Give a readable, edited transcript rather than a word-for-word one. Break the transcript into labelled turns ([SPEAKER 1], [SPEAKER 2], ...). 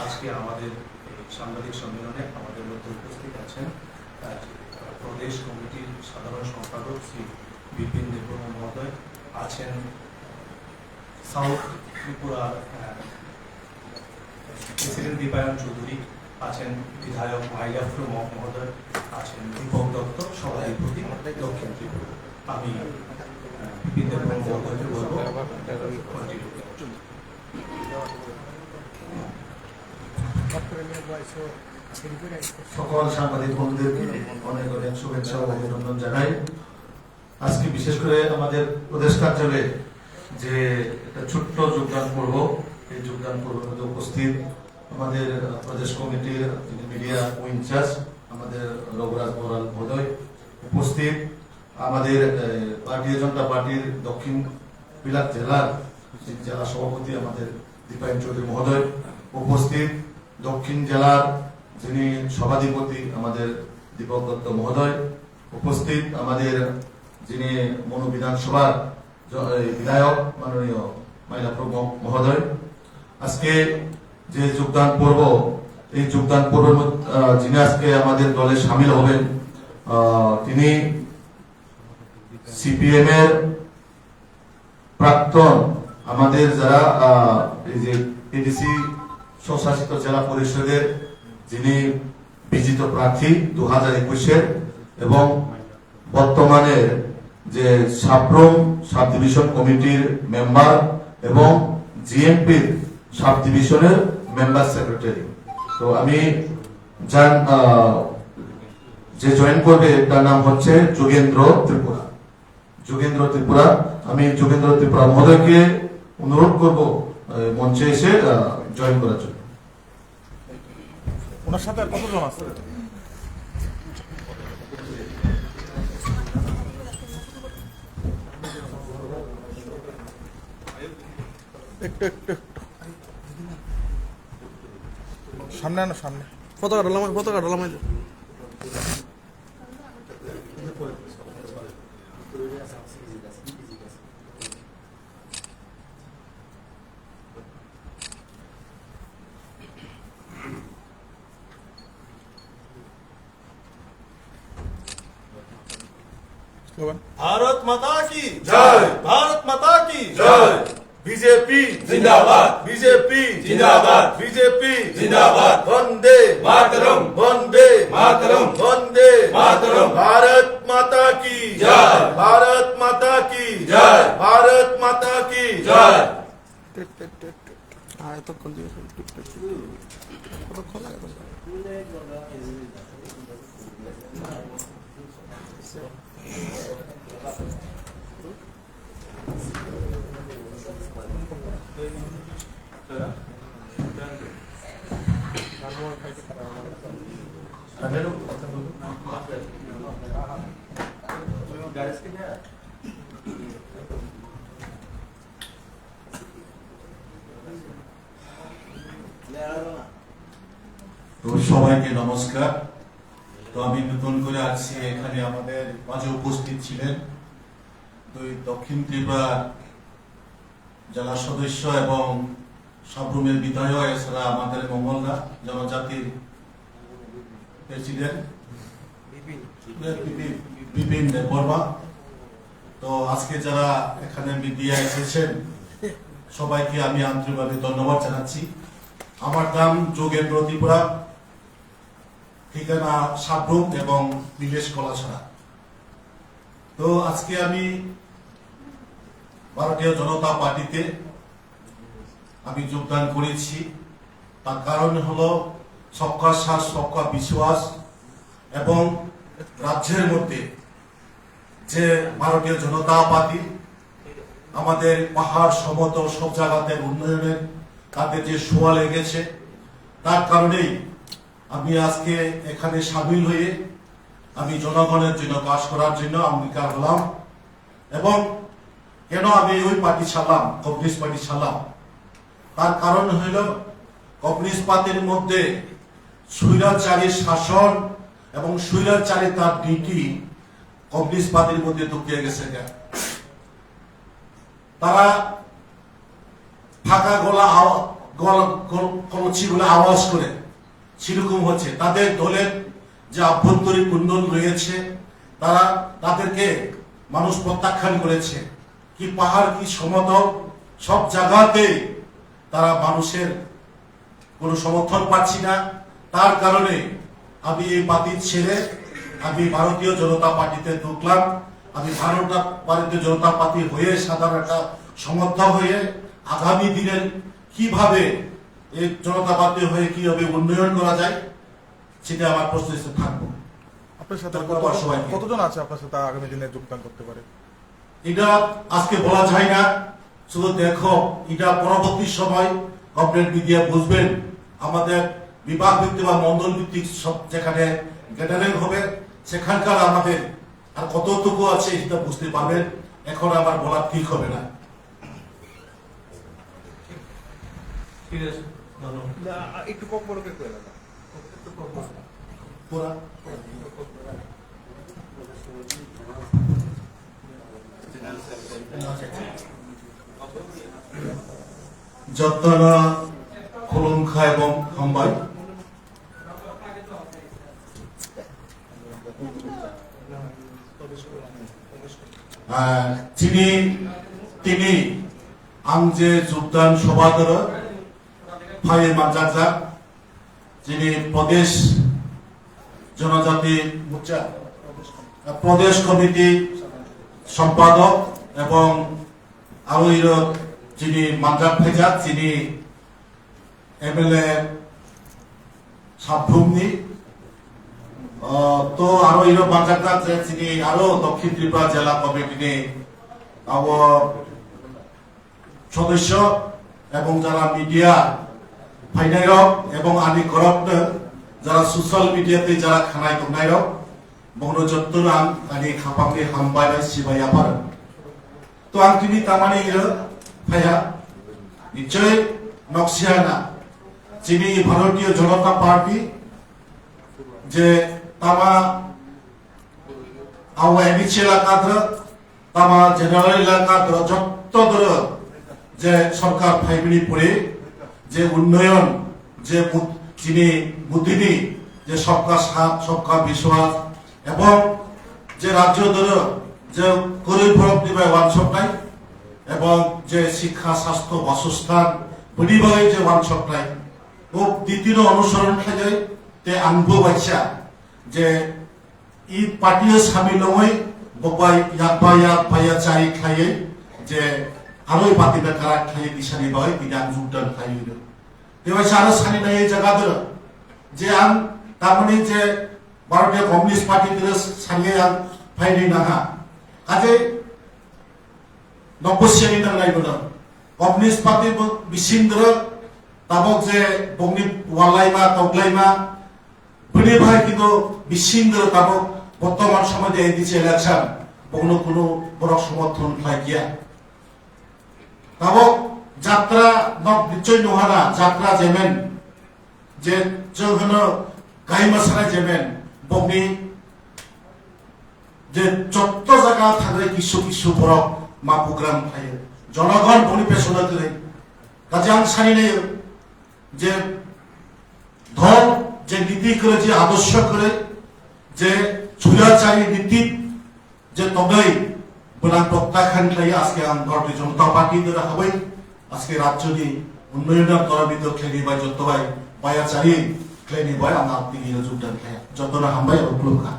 [SPEAKER 1] আজকে আমাদের সাংবাদিক সম্মেলনে আমাদের মধ্যে উপস্থিত আছেন প্রদেশ কমিটির সাধারণ সম্পাদক শ্রী বিপিন দেববর্মা মহোদয়, আছেন সাউথ ত্রিপুরার প্রেসিডেন্ট দীপায়ন চৌধুরী, আছেন বিধায়ক মাইলাফ্রু মহোদয়, আছেন দীপক দত্ত, সভাধিপতি দক্ষিণ ত্রিপুরা। আমি বিপিন দেববর্মা মহোদয়কে বলব
[SPEAKER 2] সকল সাংবাদিক বন্ধুদেরকে অনেক অনেক শুভেচ্ছা ও অভিনন্দন জানাই। আজকে বিশেষ করে আমাদের প্রদেশ কার্যালয়ে যে একটা ছোট্ট যোগদান পর্ব, এই যোগদান পর্বের মধ্যে উপস্থিত আমাদের প্রদেশ কমিটির মিডিয়া ইনচার্জ আমাদের রঘুরাজ বড়াল মহোদয়, উপস্থিত আমাদের ভারতীয় জনতা পার্টির দক্ষিণ বিলাত জেলার জেলা সভাপতি আমাদের দীপায়ন চৌধুরী মহোদয়, উপস্থিত দক্ষিণ জেলার যিনি সভাধিপতি আমাদের দীপক দত্ত মহোদয়, উপস্থিত আমাদের যিনি মনু বিধানসভার বিধায়ক মাননীয় মাইলাফ্রু মহোদয়। আজকে যে যোগদান পর্ব, এই যোগদান পর্বের যিনি আজকে আমাদের দলে সামিল হবেন, তিনি সিপিএম এর প্রাক্তন আমাদের যারা এই যে এডিসি স্বশাসিত জেলা পরিষদের যিনি বিজিত প্রার্থী 2021-এর এবং বর্তমানে যে সাব্রুম সাব ডিভিশন কমিটির মেম্বার এবং জিএমপির সাব ডিভিশনের মেম্বার সেক্রেটারি। তো আমি যে জয়েন করবে তার নাম হচ্ছে যোগেন্দ্র ত্রিপুরা। যোগেন্দ্র ত্রিপুরা, আমি যোগেন্দ্র ত্রিপুরা মহোদয়কে অনুরোধ করব মঞ্চে এসে জয়েন করার জন্য।
[SPEAKER 3] ওনার সাথে আর কতজন আছে? একটু একটু একটু সামনে আনো, সামনে
[SPEAKER 4] পতাকা ডালাম
[SPEAKER 3] भारत माता की जय, भारत माता की जय। बीजेपी जिंदाबाद, बीजेपी जिंदाबाद, बीजेपी जिंदाबाद। वंदे मातरम, वंदे मातरम, वंदे मातरम। भारत माता की जय, भारत माता की जय, भारत माता की जय।
[SPEAKER 2] সবাইকে নমস্কার। তো আমি নতুন করে আসছি এখানে, আমাদের মাঝে উপস্থিত ছিলেন দুই দক্ষিণ ত্রিপুরা জেলা সদস্য এবং সাব্রুমের বিধায়ক, এছাড়া আমাদের মঙ্গলদা জনজাতির প্রেসিডেন্ট বিপিন দেববর্মা। তো আজকে যারা এখানে মিডিয়া এসেছেন সবাইকে আমি আন্তরিকভাবে ধন্যবাদ জানাচ্ছি। আমার নাম যোগেন্দ্র ত্রিপুরা, ঠিকানা সাব্রুম এবং বিলেশ কলাছড়া। তো আজকে আমি ভারতীয় জনতা পার্টিতে আমি যোগদান করেছি। তার কারণ হলো সবকা সাথ সবকা বিশ্বাস এবং রাজ্যের মধ্যে যে ভারতীয় জনতা পার্টি আমাদের পাহাড় সমতল সব জায়গাতে উন্নয়নের তাদের যে ছোঁয়া লেগেছে, তার কারণেই আমি আজকে এখানে সামিল হয়ে আমি জনগণের জন্য কাজ করার জন্য অঙ্গীকার হলাম। এবং কেন আমি ওই পার্টি ছাড়লাম, কমিউনিস্ট পার্টি ছাড়লাম, তার কারণ হইল কমিউনিস্ট পার্টির মধ্যে স্বৈরাচারী শাসন এবং স্বৈরাচারী তার নীতি কমিউনিস্ট পার্টির মধ্যে ঢুকিয়ে গেছে। তারা ফাঁকা গলা কলছিগুলো আওয়াজ করে সেরকম হচ্ছে। তাদের দলের যে আভ্যন্তরীণ কুন্দন রয়েছে, তাদেরকে মানুষ প্রত্যাখ্যান করেছে। কি পাহাড় কি সমতল, সব জায়গাতে তারা মানুষের কোনো সমর্থন পাচ্ছি না। তার কারণে আমি এই পার্টি ছেড়ে আমি ভারতীয় জনতা পার্টিতে ঢুকলাম। আমি ভারতীয় জনতা পার্টি হয়ে সাধারণ একটা সমর্থক হয়ে আগামী দিনের কিভাবে এই জনতা পার্টি হয়ে কিভাবে উন্নয়ন করা যায় সেটা আমার প্রস্তুতি থাকবো।
[SPEAKER 3] আপনার সাথে
[SPEAKER 2] ধন্যবাদ সবাইকে।
[SPEAKER 3] কতজন আছে আপনার সাথে আগামী দিনে যোগদান করতে পারে?
[SPEAKER 2] এটা আজকে বলা যায় না, শুধু দেখো এটা পরবর্তী সময় কর্পোরেট মিডিয়া বুঝবেন। আমাদের বিভাগ ভিত্তিক বা মন্ডল ভিত্তিক সব যেখানে গ্যাদারিং হবে সেখানকার আমাদের আর কতটুকু আছে সেটা বুঝতে পারবেন। এখন আমার বলা ঠিক হবে না। ঠিক আছে,
[SPEAKER 3] একটু কম বড় করে না।
[SPEAKER 2] যত্না খোলংখা এবং হাম্বাই তিনি আংজে যোগদান সভাদর ফাইয়ে মানজাকজাক যিনি প্রদেশ জনজাতি মোর্চা প্রদেশ কমিটি সম্পাদক এবং আরো যিনি মানজাক ফেজাক যিনি এমএলএ সাবভূমি তো আরো মানজাকজাক যিনি আরো দক্ষিণ ত্রিপুরা জেলা কমিটি সদস্য এবং যারা মিডিয়া ফাইনাইরক এবং আনি করক যারা সোশ্যাল মিডিয়াতে যারা খানাই দংনাইরক বহন যত্ন আনি খাপামনি হামবাই সিবাই আপার তো আং তিনি তামানি ফাইয়া নিশ্চয় নকশিয়ানা যিনি ভারতীয় জনতা পার্টি যে তামা আওয়া এনিচি এলাকাদ্র তামা জেনারেল এলাকাদ্র যত দর যে সরকার ফাইবিনি পড়ে যে উন্নয়ন যে যিনি বুদ্ধিনী যে সবকা সাথ সবকা বিশ্বাস এবং যে রাজ্য দর যে গরিব ভরক দিবে ওয়ানসপটাই এবং যে শিক্ষা স্বাস্থ্য বাসস্থান পরিবারে যে ওয়ানসপটাই ও দ্বিতীয় অনুসরণ খাই তে আনবো বাচ্চা যে ই পার্টিও সামিল নয় ববাই ইয়াক চাই খাইয়ে যে আরো পাতিবে কারা খাইয়ে দিশানি বয় বিধান যোগদান খাইয়ে দেবাইছে আরো সানি নাই এই জায়গা ধর যে আম তার মানে যে ভারতীয় কমিউনিস্ট পার্টি সানিয়ে আম ফাইনি নাহা কাজে নবশ্যানি নাংলাই বল কমিউনিস্ট পার্টি বিসিন্দ্র তাবক যে বংনি ওয়ালাইমা তগলাইমা বনে ভাই কিন্তু বিসিন্দ্র তাবক বর্তমান সমাজে এই দিছে ইলেকশন বংনো কোনো বড় সমর্থন খাই গিয়া তাবক যাত্রা নক নিশ্চয় নহানা যাত্রা যেমেন যে जों গাইমাসারা যেমেন বংনি যে যত জায়গা থাকে কিছু কিছু বড় মা প্রোগ্রাম থাকে জনগণ বনি পেছনে করে কাজে আং সানি নেই যে ধর যে নীতি করে যে আদর্শ করে যে ছুয়াচারী নীতি যে তবেই বনাম প্রত্যাখ্যান খাই আজকে আং ভারতীয় জনতা পার্টি দ্বারা হবাই আজকে রাজ্যনি উন্নয়নের তরবিত খেলি বা যতবাই বায়াচারী খেলি বয় আমার যোগদান খায় যতনা হামবাই উপলক্ষা